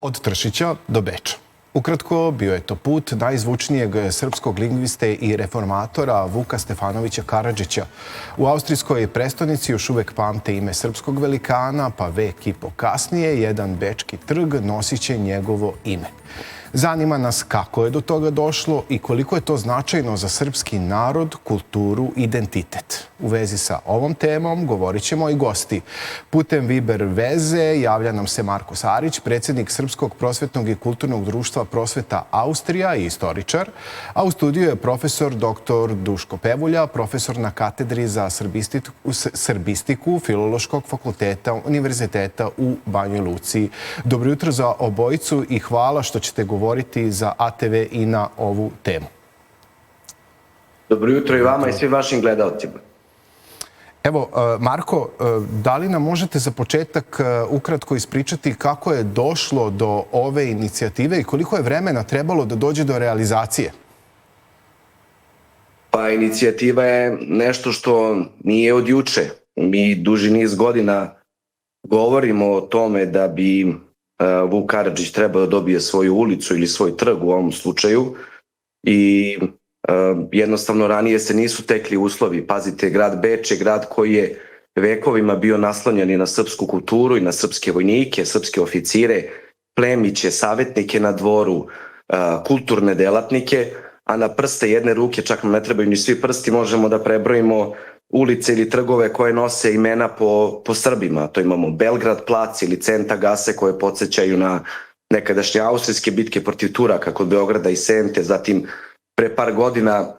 Od Tršića do Beča. Ukratko, bio je to put najzvučnijeg srpskog lingviste i reformatora Vuka Stefanovića Karadžića. U austrijskoj prestonici još uvek pamte ime srpskog velikana, pa vek i po kasnije jedan bečki trg nosit će njegovo ime. Zanima nas kako je do toga došlo i koliko je to značajno za srpski narod, kulturu, identitet. U vezi sa ovom temom govorit ćemo i gosti. Putem Viber veze javlja nam se Marko Sarić, predsjednik Srpskog prosvetnog i kulturnog društva Prosveta Austrija i istoričar, a u studiju je profesor dr. Duško Pevulja, profesor na katedri za srbistiku Filološkog fakulteta Univerziteta u Banjoj Luci. Dobro jutro za obojicu i hvala što ćete govoriti za ATV i na ovu temu. Dobro jutro i vama i svim vašim gledalcima. Evo, Marko, da li nam možete za početak ukratko ispričati kako je došlo do ove inicijative i koliko je vremena trebalo da dođe do realizacije? Pa inicijativa je nešto što nije od juče. Mi duži niz godina govorimo o tome da bi Vuk Karadžić trebao da dobije svoju ulicu ili svoj trg u ovom slučaju i jednostavno ranije se nisu tekli uslovi. Pazite, grad Beč je grad koji je vekovima bio naslonjen i na srpsku kulturu i na srpske vojnike, srpske oficire, plemiće, savjetnike na dvoru, kulturne delatnike, a na prste jedne ruke, čak nam ne trebaju ni svi prsti, možemo da prebrojimo ulice ili trgove koje nose imena po Srbima. To imamo Belgrad plac ili Centa Gase koje podsjećaju na nekadašnje austrijske bitke protiv Turaka kod Beograda i Sente. Zatim pre par godina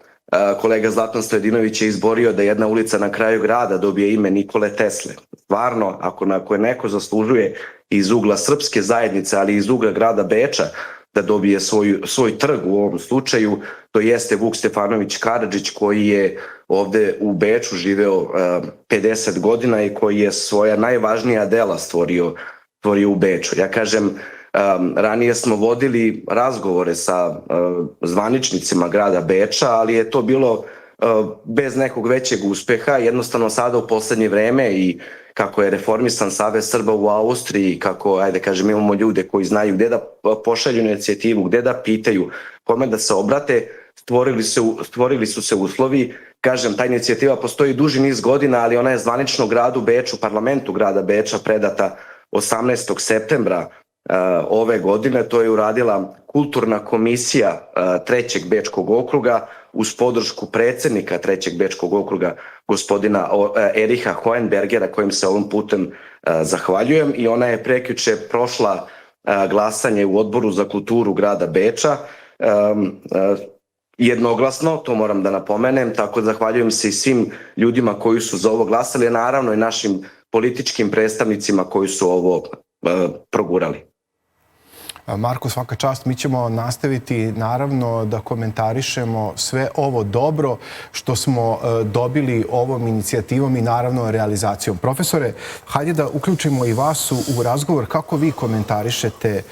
kolega Zlatan Stojadinović je izborio da jedna ulica na kraju grada dobije ime Nikole Tesle. Stvarno, ako je neko zaslužuje iz ugla srpske zajednice, ali iz ugla grada Beča, da dobije svoj trg u ovom slučaju, to jeste Vuk Stefanović Karadžić koji je ovde u Beču živeo 50 godina i koji je svoja najvažnija dela stvorio u Beču. Ja kažem, ranije smo vodili razgovore sa zvaničnicima grada Beča, ali je to bilo bez nekog većeg uspeha. Jednostavno sada u poslednje vreme i kako je reformisan Savez Srba u Austriji, kako, ajde kažem, imamo ljude koji znaju gde da pošalju inicijativu, gde da pitaju, kome da se obrate, stvorili su se uslovi. Kažem, ta inicijativa postoji duži niz godina, ali ona je zvanično gradu Beču, parlamentu grada Beča predata 18. septembra ove godine. To je uradila kulturna komisija Trećeg Bečkog okruga uz podršku predsjednika Trećeg Bečkog okruga gospodina Eriha Hohenbergera, kojim se ovom putem zahvaljujem, i ona je prekjuče prošla glasanje u odboru za kulturu grada Beča jednoglasno, to moram da napomenem, tako zahvaljujem se i svim ljudima koji su za ovo glasali, a naravno i našim političkim predstavnicima koji su ovo progurali. Marko, svaka čast. Mi ćemo nastaviti naravno da komentarišemo sve ovo dobro što smo dobili ovom inicijativom i naravno realizacijom. Profesore, hajde da uključimo i vas u razgovor. Kako vi komentarišete?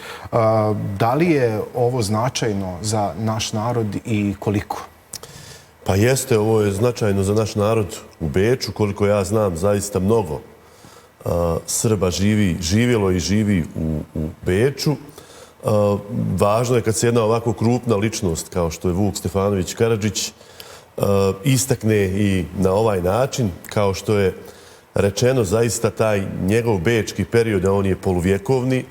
Da li je ovo značajno za naš narod i koliko? Pa jeste, ovo je značajno za naš narod u Beču. Koliko ja znam, zaista mnogo Srba živjelo i živi u Beču. Važno je kad se jedna ovako krupna ličnost kao što je Vuk Stefanović Karadžić istakne i na ovaj način, kao što je rečeno, zaista taj njegov bečki period, a on je poluvjekovni,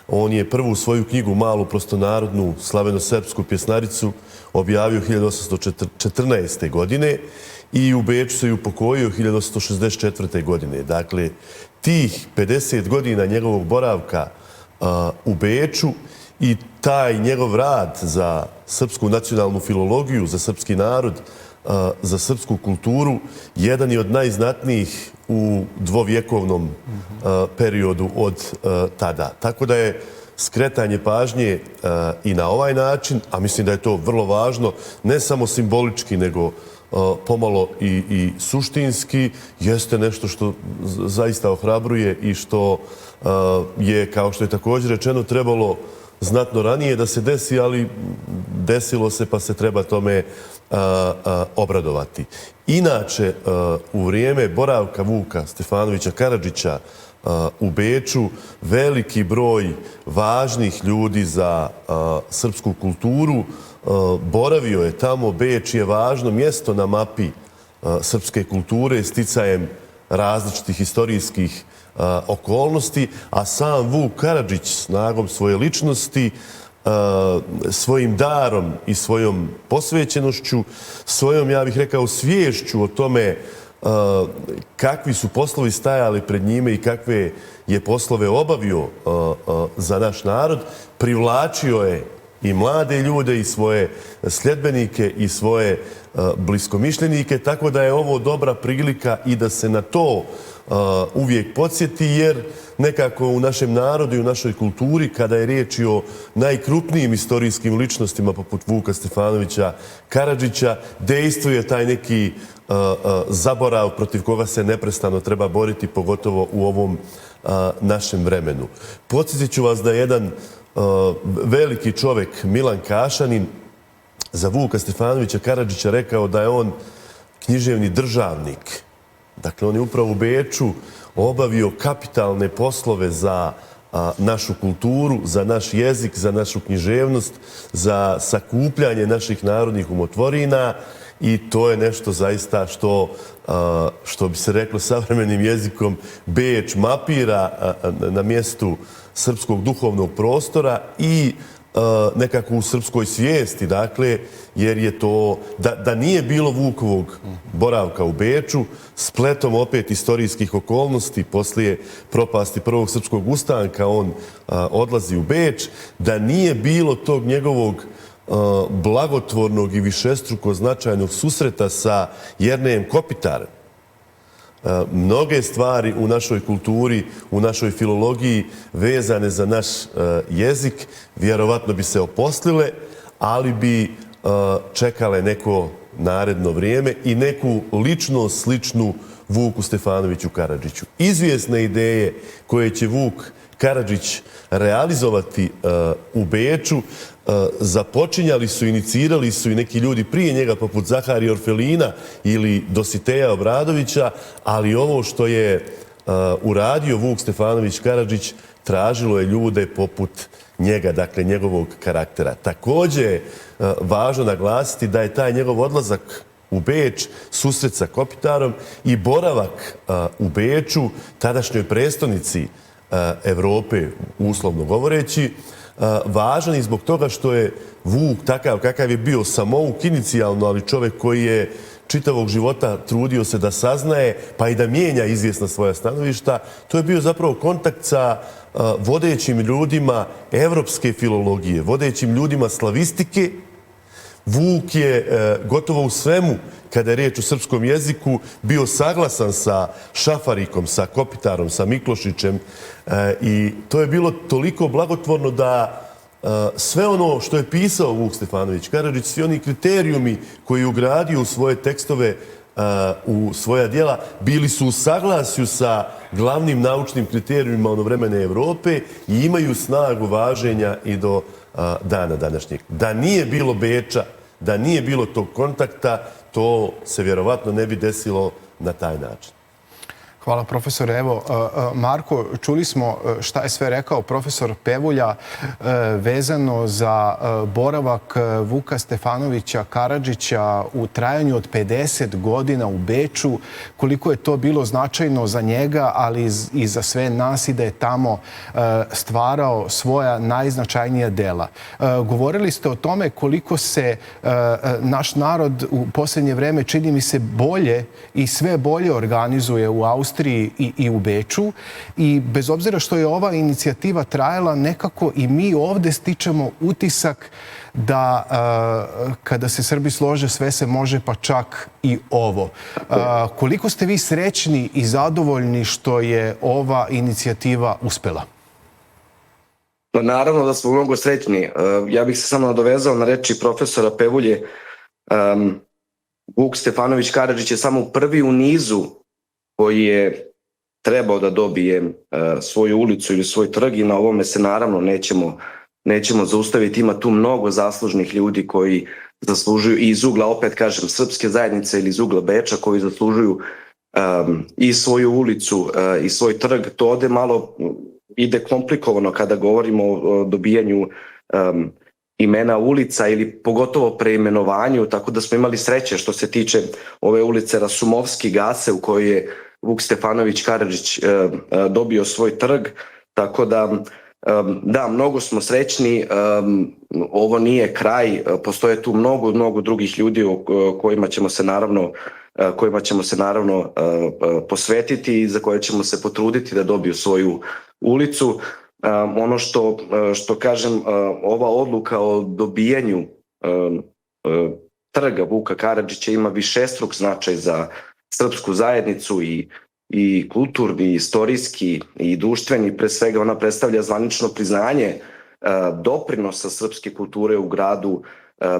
on je prvu svoju knjigu, malu prostonarodnu slaveno-srpsku pjesnaricu, objavio 1814. godine i u Beču se upokojio 1864. godine. Dakle, tih 50 godina njegovog boravka u Beču i taj njegov rad za srpsku nacionalnu filologiju, za srpski narod, za srpsku kulturu, jedan je od najznatnijih u dvovjekovnom periodu od tada. Tako da je skretanje pažnje i na ovaj način, a mislim da je to vrlo važno, ne samo simbolički, nego pomalo i suštinski, jeste nešto što zaista ohrabruje i što je, kao što je također rečeno, trebalo znatno ranije da se desi, ali desilo se pa se treba tome obradovati. Inače, u vrijeme boravka Vuka Stefanovića Karadžića u Beču, veliki broj važnih ljudi za srpsku kulturu boravio je tamo. Beč je važno mjesto na mapi srpske kulture sticajem različitih historijskih okolnosti, a sam Vuk Karadžić snagom svoje ličnosti, svojim darom i svojom posvećenošću, svojom, ja bih rekao, sviješću o tome kakvi su poslovi stajali pred njime i kakve je poslove obavio za naš narod, privlačio je i mlade ljude i svoje sljedbenike i svoje bliskomišljenike, tako da je ovo dobra prilika i da se na to uvijek podsjeti, jer nekako u našem narodu i u našoj kulturi, kada je riječ o najkrupnijim istorijskim ličnostima poput Vuka Stefanovića Karadžića, dejstvuje taj neki zaborav protiv koga se neprestano treba boriti, pogotovo u ovom našem vremenu. Podsjetit ću vas da je jedan veliki čovjek, Milan Kašanin, za Vuka Stefanovića Karadžića rekao da je on književni državnik. Dakle, on je upravo u Beču obavio kapitalne poslove za našu kulturu, za naš jezik, za našu književnost, za sakupljanje naših narodnih umotvorina, i to je nešto zaista što bi se reklo savremenim jezikom, Beč mapira na mjestu srpskog duhovnog prostora i nekako u srpskoj svijesti, dakle, jer je to, da nije bilo Vukovog boravka u Beču, spletom opet istorijskih okolnosti, poslije propasti prvog srpskog ustanka, on odlazi u Beč, da nije bilo tog njegovog blagotvornog i višestruko značajnog susreta sa Jernejem Kopitarem, mnoge stvari u našoj kulturi, u našoj filologiji vezane za naš jezik vjerovatno bi se oposlile, ali bi čekale neko naredno vrijeme i neku ličnost sličnu Vuku Stefanoviću Karadžiću. Izvjesne ideje koje će Vuk Karadžić realizovati u Beču započinjali su, inicirali su i neki ljudi prije njega poput Zaharija Orfelina ili Dositeja Obradovića, ali ovo što je uradio Vuk Stefanović Karadžić tražilo je ljude poput njega, dakle njegovog karaktera. Također je važno naglasiti da je taj njegov odlazak u Beč, susret sa Kopitarom i boravak u Beču, tadašnjoj prestonici Evrope, uslovno govoreći, važan i zbog toga što je Vuk takav kakav je bio samouk inicijalno, ali čovjek koji je čitavog života trudio se da saznaje, pa i da mijenja izvjesna svoja stanovišta. To je bio zapravo kontakt sa vodećim ljudima evropske filologije, vodećim ljudima slavistike. Vuk je gotovo u svemu, kada je riječ o srpskom jeziku, bio saglasan sa Šafarikom, sa Kopitarom, sa Miklošićem, i to je bilo toliko blagotvorno da sve ono što je pisao Vuk Stefanović Karadžić, svi oni kriterijumi koji je ugradio u svoje tekstove, u svoja djela, bili su u saglasju sa glavnim naučnim kriterijumima onovremene Evrope i imaju snagu važenja i do dana današnjeg. Da nije bilo Beča, da nije bilo tog kontakta, to se vjerovatno ne bi desilo na taj način. Hvala, profesore. Evo, Marko, čuli smo šta je sve rekao profesor Pevulja vezano za boravak Vuka Stefanovića Karadžića u trajanju od 50 godina u Beču, koliko je to bilo značajno za njega, ali i za sve nas, i da je tamo stvarao svoja najznačajnija dela. Govorili ste o tome koliko se naš narod u posljednje vreme, čini mi se, bolje i sve bolje organizuje u Austriji i u Beču, i bez obzira što je ova inicijativa trajala, nekako i mi ovdje stičemo utisak da kada se Srbi slože, sve se može, pa čak i ovo. Koliko ste vi srećni i zadovoljni što je ova inicijativa uspela? Naravno da smo mnogo srećni. Ja bih se samo nadovezao na reči profesora Pevulje. Vuk Stefanović Karadžić je samo prvi u nizu koji je trebao da dobije svoju ulicu ili svoj trg, i na ovome se naravno nećemo zaustaviti. Ima tu mnogo zaslužnih ljudi koji zaslužuju, i iz ugla, opet kažem, srpske zajednice ili iz ugla Beča, koji zaslužuju i svoju ulicu i svoj trg, to ovde malo ide komplikovano kada govorimo o dobijanju imena ulica ili pogotovo preimenovanju, tako da smo imali sreće što se tiče ove ulice Rasumovski Gase u kojoj je Vuk Stefanović Karadžić dobio svoj trg, tako da, mnogo smo srećni, ovo nije kraj, postoje tu mnogo drugih ljudi kojima ćemo se naravno posvetiti i za koje ćemo se potruditi da dobiju svoju ulicu. Ono što kažem, ova odluka o dobijanju trga Vuka Karadžića ima višestruk značaj za srpsku zajednicu i kulturni, i istorijski, i društveni. Pre svega ona predstavlja zvanično priznanje doprinosa srpske kulture u gradu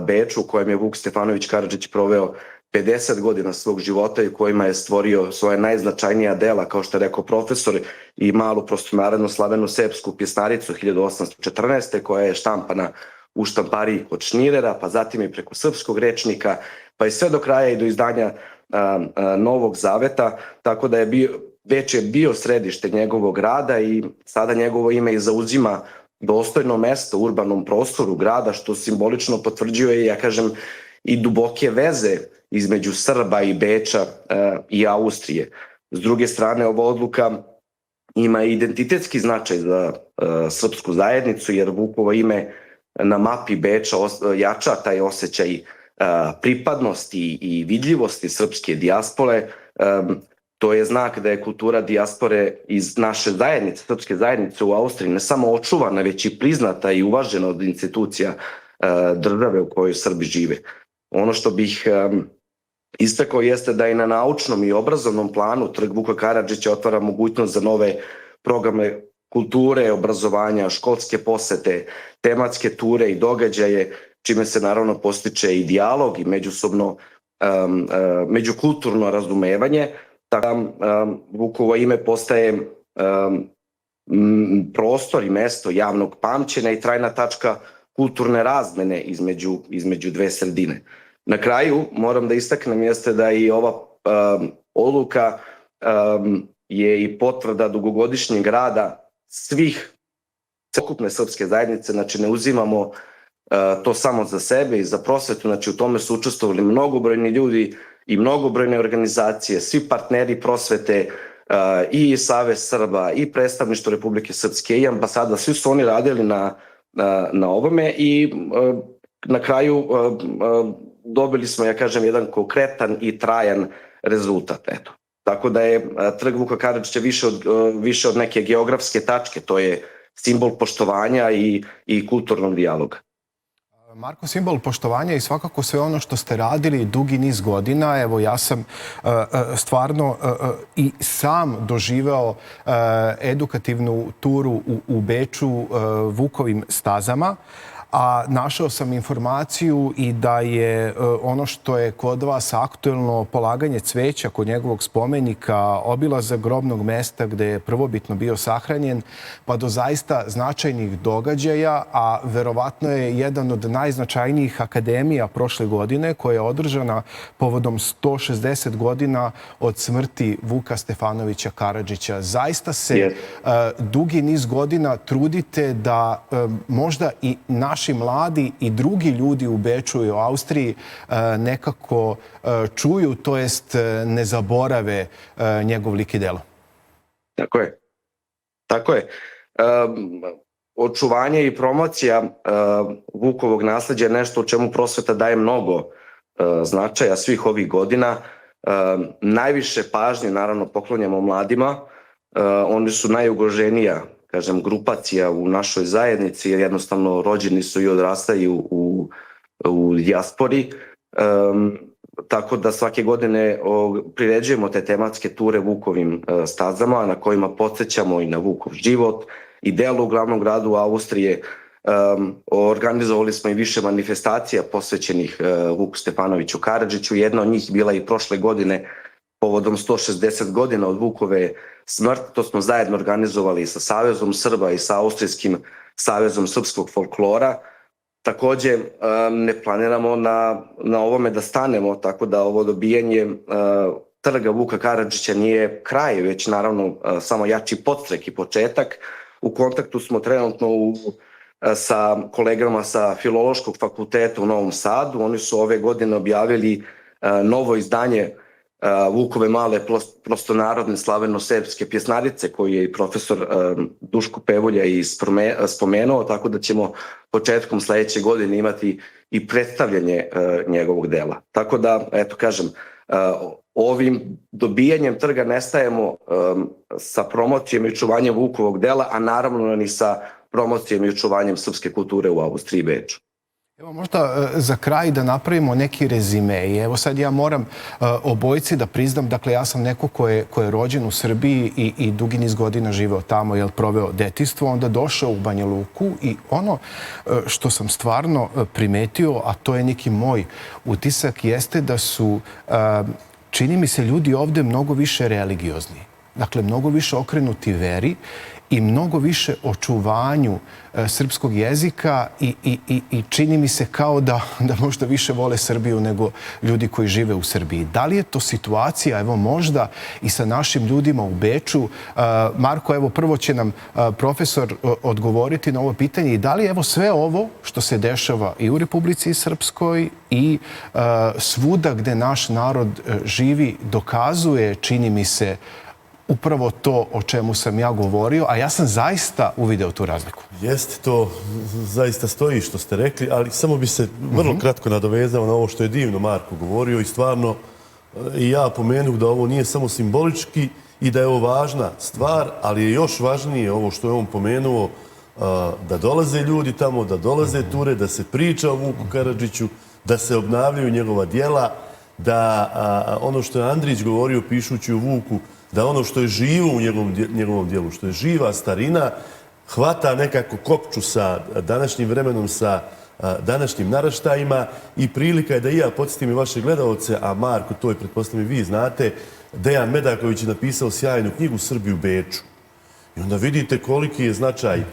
Beču, u kojem je Vuk Stefanović Karadžić proveo 50 godina svog života i u kojima je stvorio svoje najznačajnija dela, kao što je rekao profesor, i malu prostonaredno slavenu sepsku pjesnaricu 1814. koja je štampana u štampariji kod Šnirera, pa zatim i preko srpskog rečnika, pa i sve do kraja i do izdanja Novog Zaveta, tako da je Beč je bio središte njegovog rada i sada njegovo ime i zauzima dostojno mesto u urbanom prostoru grada, što simbolično potvrđuje, ja kažem, i duboke veze između Srba i Beča i Austrije. S druge strane, ova odluka ima identitetski značaj za srpsku zajednicu, jer Vukovo ime na mapi Beča jača taj osjećaj pripadnosti i vidljivosti srpske dijaspore. To je znak da je kultura dijaspore iz naše zajednice, srpske zajednice u Austriji, ne samo očuvana, već i priznata i uvažena od institucija države u kojoj Srbi žive. Ono što bih istakao jeste da i na naučnom i obrazovnom planu trg Vuka Karadžića otvara mogućnost za nove programe kulture, obrazovanja, školske posete, tematske ture i događaje, čime se naravno postiče i dijalog i međukulturno razumevanje. Tako Vukovo ime postaje prostor i mesto javnog pamćenja i trajna tačka kulturne razmene između dve sredine. Na kraju moram da istaknem jeste da i ova odluka je i potvrda dugogodišnjeg rada svih celokupne srpske zajednice, znači ne uzimamo to samo za sebe i za prosvetu, znači u tome su učestvovali mnogobrojni ljudi i mnogobrojne organizacije, svi partneri prosvete, i Savez Srba, i predstavništvo Republike Srpske, i ambasada, svi su oni radili na ovome i na kraju dobili smo, ja kažem, jedan konkretan i trajan rezultat. Eto. Tako da je trg Vuka Karadžića više od neke geografske tačke, to je simbol poštovanja i kulturnog dijaloga. Marko, simbol poštovanja i svakako sve ono što ste radili dugi niz godina. Evo, ja sam stvarno i sam doživeo edukativnu turu u Beču Vukovim stazama, a našao sam informaciju i da je ono što je kod vas aktuelno polaganje cveća kod njegovog spomenika, obilazak grobnog mesta gde je prvobitno bio sahranjen, pa do zaista značajnih događaja, a verovatno je jedan od najznačajnijih akademija prošle godine koja je održana povodom 160 godina od smrti Vuka Stefanovića Karadžića. Zaista se dugi niz godina trudite da možda i naši mladi i drugi ljudi u Beču i u Austriji nekako čuju, to jest ne zaborave njegov lik i delo. Tako je. Očuvanje i promocija Vukovog nasleđa je nešto o čemu prosveta daje mnogo značaja svih ovih godina. Najviše pažnje, naravno, poklonjamo mladima. Oni su najugroženija, kažem, grupacija u našoj zajednici, jer jednostavno rođeni su i odrastaju u dijaspori. Tako da svake godine priređujemo te tematske ture Vukovim stazama na kojima podsjećamo i na Vukov život i delo u glavnom gradu Austrije. Organizovali smo i više manifestacija posvećenih Vuku Stefanoviću Karadžiću. Jedna od njih bila i prošle godine povodom 160 godina od Vukove smrti. To smo zajedno organizovali sa Savezom Srba i sa Austrijskim savezom srpskog folklora. Takođe, ne planiramo na ovome da stanemo, tako da ovo dobijanje trga Vuka Karadžića nije kraj, već naravno samo jači podstrek i početak. U kontaktu smo trenutno sa kolegama sa Filološkog fakulteta u Novom Sadu. Oni su ove godine objavili novo izdanje Vukove male prostonarodne slaveno-serbske pjesnarice, koju je i profesor Duško Pevolja i spomenuo, tako da ćemo početkom sledeće godine imati i predstavljanje njegovog dela. Tako da, eto kažem, ovim dobijanjem trga ne stajemo sa promocijom i očuvanjem Vukovog dela, a naravno ni sa promocijom i očuvanjem srpske kulture u Austriji i Beču. Evo možda za kraj da napravimo neki rezime i evo sad ja moram obojici da priznam, dakle ja sam neko ko je rođen u Srbiji i dugi niz godina živeo tamo, jel proveo detinjstvo, onda došao u Banja Luku i ono što sam stvarno primetio, a to je neki moj utisak, jeste da su, čini mi se, ljudi ovde mnogo više religiozni. Dakle, mnogo više okrenuti veri i mnogo više očuvanju srpskog jezika i čini mi se kao da možda više vole Srbiju nego ljudi koji žive u Srbiji. Da li je to situacija, evo možda i sa našim ljudima u Beču? Marko, evo prvo će nam profesor odgovoriti na ovo pitanje i da li evo sve ovo što se dešava i u Republici Srpskoj i svuda gde naš narod živi dokazuje, čini mi se, upravo to o čemu sam ja govorio, a ja sam zaista uvideo tu razliku. Jeste, to zaista stoji što ste rekli, ali samo bi se vrlo kratko nadovezao na ovo što je divno Marko govorio i stvarno i ja pomenuh da ovo nije samo simbolički i da je ovo važna stvar, ali je još važnije ovo što je on pomenuo, da dolaze ljudi tamo, da dolaze ture, da se priča o Vuku Karadžiću, da se obnavljaju njegova djela, da ono što je Andrić govorio pišući o Vuku, da ono što je živo u njegovom dijelu, što je živa starina, hvata nekako kopču sa današnjim vremenom, sa današnjim naraštajima i prilika je da i ja podsjetim i vaše gledalce, a Marko, to je pretpostavljam i vi znate, Dejan Medaković je napisao sjajnu knjigu Srbiju u Beču. I onda vidite koliki je značaj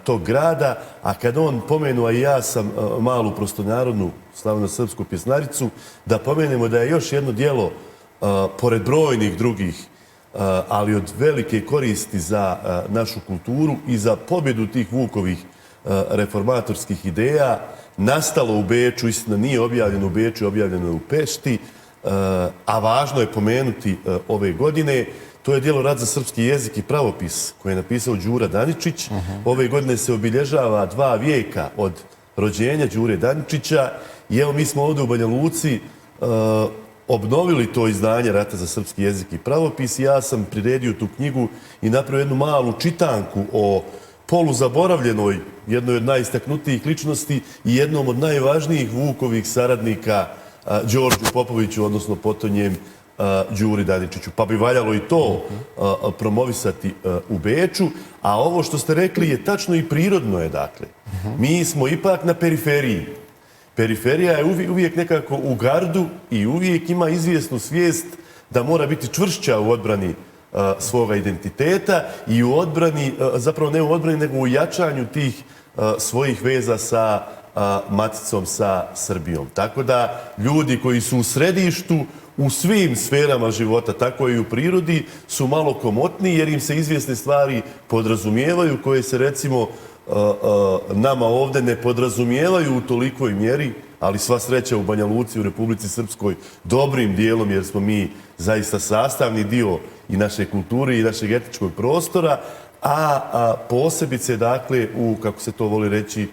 tog grada, a kad on pomenuo, a i ja sam malu prostonarodnu slavno-srpsku pjesnaricu, da pomenemo da je još jedno djelo, pored brojnih drugih, ali od velike koristi za našu kulturu i za pobjedu tih Vukovih reformatorskih ideja, nastalo u Beču, istina nije objavljeno u Beču, objavljeno je u Pešti, a važno je pomenuti ove godine. To je djelo Rad za srpski jezik i pravopis koje je napisao Đura Daničić. Ove godine se obilježava 2 vijeka od rođenja Đure Daničića i evo mi smo ovdje u Banja Luci obnovili to izdanje Rata za srpski jezik i pravopis. Ja sam priredio tu knjigu i napravio jednu malu čitanku o poluzaboravljenoj, jednoj od najistaknutijih ličnosti i jednom od najvažnijih Vukovih saradnika Đorđu Popoviću, odnosno potonjem Đuri Daničiću. Pa bi valjalo i to promovisati u Beču. A ovo što ste rekli je tačno i prirodno je, dakle. Mi smo ipak na periferiji. Periferija je uvijek nekako u gardu i uvijek ima izvjesnu svijest da mora biti čvršća u odbrani svoga identiteta i u odbrani, zapravo ne u odbrani, nego u jačanju tih svojih veza sa maticom, sa Srbijom. Tako da ljudi koji su u središtu u svim sferama života, tako i u prirodi, su malo komotni jer im se izvjesne stvari podrazumijevaju koje se recimo nama ovdje ne podrazumijevaju u tolikoj mjeri, ali sva sreća u Banja Luci, u Republici Srpskoj, dobrim dijelom jer smo mi zaista sastavni dio i naše kulture i našeg etičkog prostora, a posebice, dakle, kako se to voli reći,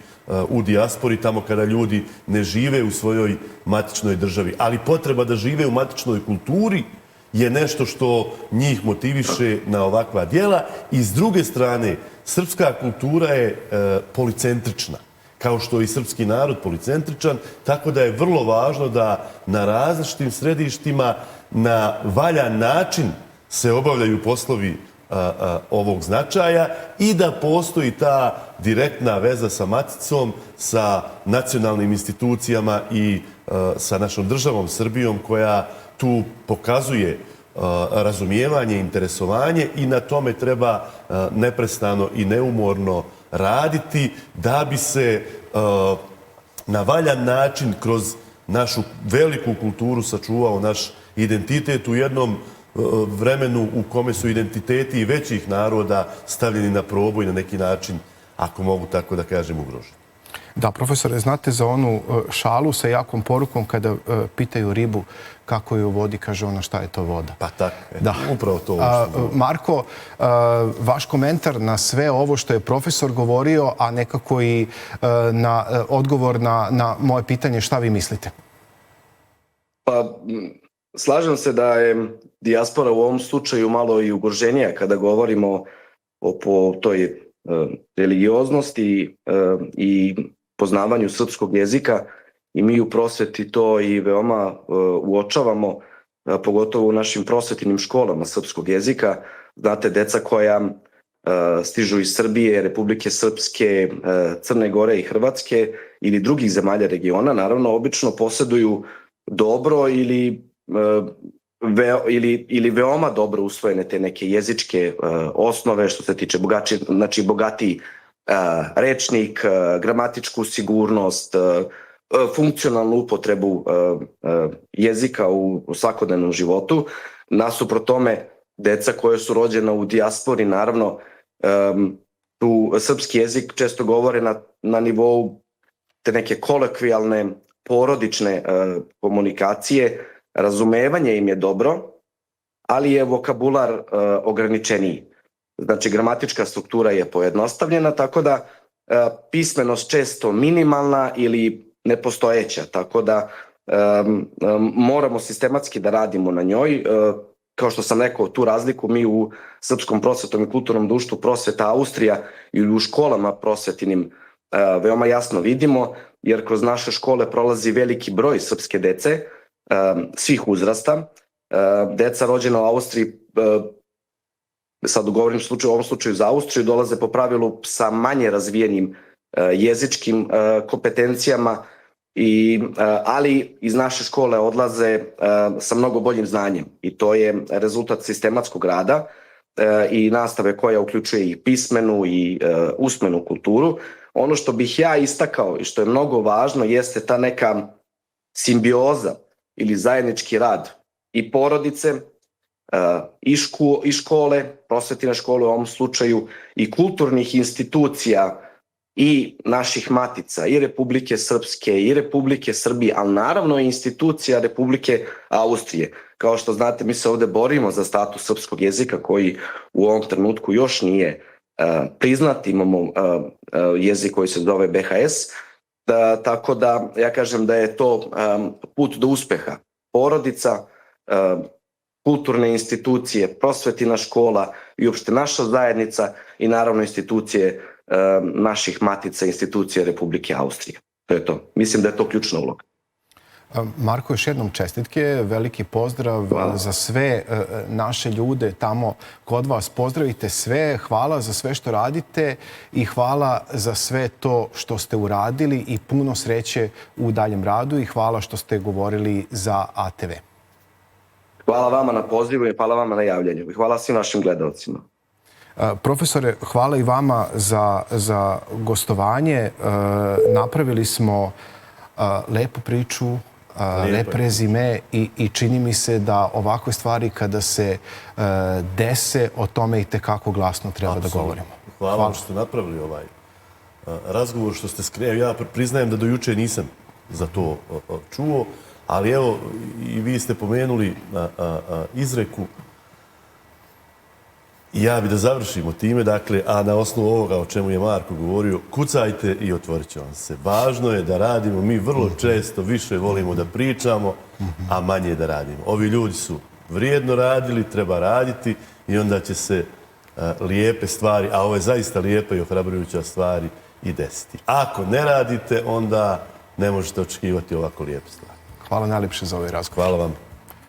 u dijaspori, tamo kada ljudi ne žive u svojoj matičnoj državi. Ali potreba da žive u matičnoj kulturi je nešto što njih motiviše na ovakva djela i s druge strane, srpska kultura je policentrična, kao što je i srpski narod policentričan, tako da je vrlo važno da na različitim središtima na valjan način se obavljaju poslovi ovog značaja i da postoji ta direktna veza sa maticom, sa nacionalnim institucijama i sa našom državom Srbijom koja tu pokazuje razumijevanje, interesovanje i na tome treba neprestano i neumorno raditi da bi se na valjan način kroz našu veliku kulturu sačuvao naš identitet u jednom vremenu u kome su identiteti većih naroda stavljeni na probu i na neki način, ako mogu tako da kažem, ugroženi. Da, profesore, znate za onu šalu sa jakom porukom kada pitaju ribu kako je u vodi, kaže ona šta je to voda. Pa tako, Da. upravo to. Marko, vaš komentar na sve ovo što je profesor govorio, a nekako i na odgovor na moje pitanje, šta vi mislite? Pa, slažem se da je dijaspora u ovom slučaju malo i ugroženija kada govorimo o toj religioznosti i poznavanju srpskog jezika i mi u prosveti to i veoma uočavamo, pogotovo u našim prosvetnim školama srpskog jezika. Znate, deca koja stižu iz Srbije, Republike Srpske, Crne Gore i Hrvatske ili drugih zemalja regiona, naravno, obično posjeduju dobro ili veoma dobro usvojene te neke jezičke osnove što se tiče bogatiji rečnik, gramatičku sigurnost, funkcionalnu upotrebu jezika u svakodnevnom životu. Nasuprot tome, deca koje su rođena u dijaspori, naravno, tu srpski jezik često govore na nivou te neke kolokvijalne porodične komunikacije, razumevanje im je dobro, ali je vokabular ograničeniji. Znači, gramatička struktura je pojednostavljena, tako da pismenost često minimalna ili nepostojeća, tako da moramo sistematski da radimo na njoj. Kao što sam rekao, tu razliku mi u Srpskom prosvetnom i kulturnom društvu Prosveta Austrija ili u školama prosvetinim veoma jasno vidimo, jer kroz naše škole prolazi veliki broj srpske dece, svih uzrasta. Deca rođena u Austriji, sad govorim u ovom slučaju za Austriju, dolaze po pravilu sa manje razvijenim jezičkim kompetencijama, ali iz naše škole odlaze sa mnogo boljim znanjem i to je rezultat sistematskog rada i nastave koja uključuje i pismenu i usmenu kulturu. Ono što bih ja istakao i što je mnogo važno jeste ta neka simbioza ili zajednički rad i porodice i škole, prosvetne škole u ovom slučaju, i kulturnih institucija i naših matica, i Republike Srpske, i Republike Srbije, ali naravno i institucija Republike Austrije. Kao što znate, mi se ovde borimo za status srpskog jezika koji u ovom trenutku još nije priznat. Imamo jezik koji se zove BHS, tako da ja kažem da je to put do uspeha. Porodica, kulturne institucije, prosvetina škola i uopšte naša zajednica i naravno institucije naših matica, institucije Republike Austrije. To je to. Mislim da je to ključna uloga. Marko, još jednom čestitke, veliki pozdrav za sve naše ljude tamo kod vas. Pozdravite sve, hvala za sve što radite i hvala za sve to što ste uradili i puno sreće u daljem radu i hvala što ste govorili za ATV. Hvala vama na pozivu i hvala vama na javljanju i hvala svim našim gledalcima. Profesore, hvala i vama za gostovanje. Napravili smo lepu priču, lep rezime i čini mi se da ovakve stvari kada se dese, o tome i tekako glasno treba da govorimo. Hvala vam što ste napravili ovaj razgovor, što ste skrenuli. Ja priznajem da do juče nisam za to čuo, ali evo i vi ste pomenuli izreku. Ja bi da završimo time, dakle, a na osnovu ovoga o čemu je Marko govorio, kucajte i otvorit će vam se. Važno je da radimo, mi vrlo često više volimo da pričamo, a manje da radimo. Ovi ljudi su vrijedno radili, treba raditi i onda će se lijepe stvari, a ovo je zaista lijepa i ohrabrujuća stvari, i desiti. Ako ne radite, onda ne možete očekivati ovako lijepe stvari. Hvala najljepše za ovaj razgovor. Hvala vam.